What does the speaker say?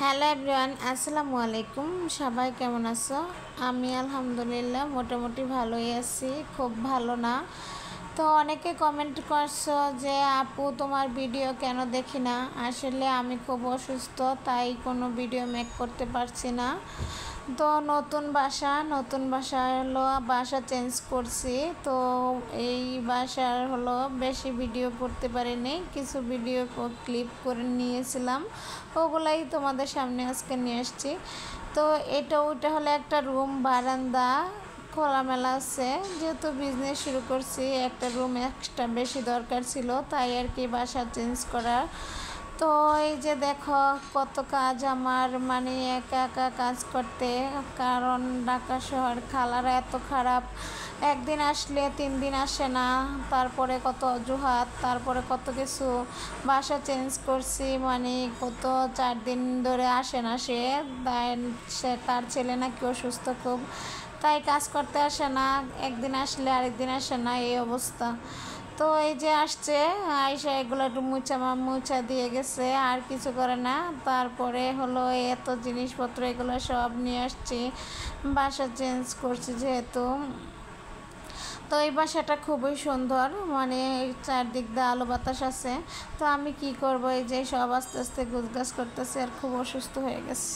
Hello everyone, আসসালামু আলাইকুম। সবাই কেমন আছো? আমি আলহামদুলিল্লাহ মোটামুটি ভালোই আছি, খুব ভালো না। তো অনেকে কমেন্ট করছো যে আপু তোমার ভিডিও কেন দেখি না। আসলে আমি খুব অসুস্থ, তাই কোনো ভিডিও মেক করতে পারছি না। তো নতুন বাসা হলো, বাসা চেঞ্জ করছি। তো এই বাসার হলো বেশি ভিডিও করতে পারিনি, কিছু ভিডিও ক্লিপ করে নিয়েছিলাম, ওগুলাই তোমাদের সামনে আজকে নিয়ে এসেছি। তো ওইটা হলো একটা রুম, বারান্দা খোলামেলা আছে। যেহেতু বিজনেস শুরু করছি, একটা রুম এক্সট্রা বেশি দরকার ছিল, তাই আর কি বাসা চেঞ্জ করার। তো এই যে দেখো কত কাজ আমার, মানে একা একা কাজ করতে, কারণ ঢাকা শহর খালারা এত খারাপ, একদিন আসলে 3 দিন আসে না, তারপরে কত অজুহাত, তারপরে কত কিছু। বাসা চেঞ্জ করছি মানে কত 4 দিন ধরে আসে না সে তার ছেলে নাকি অসুস্থ খুব, তাই কাজ করতে আসে না, একদিন আসলে আরেকদিন আসে না, এই অবস্থা। তো এই যে আসছে, আয়সা এগুলো একটু মুছা দিয়ে গেছে, আর কিছু করে না। তারপরে হলো এত জিনিসপত্র এগুলো সব নিয়ে আসছি, বাসা চেঞ্জ করছি যেহেতু। তো এই বাসাটা খুবই সুন্দর, মানে চারদিক দিয়ে আলো বাতাস আছে। তো আমি কি করব, এই যে সব আস্তে আস্তে গুছগাছ করতেছি, আর খুব অসুস্থ হয়ে গেছি।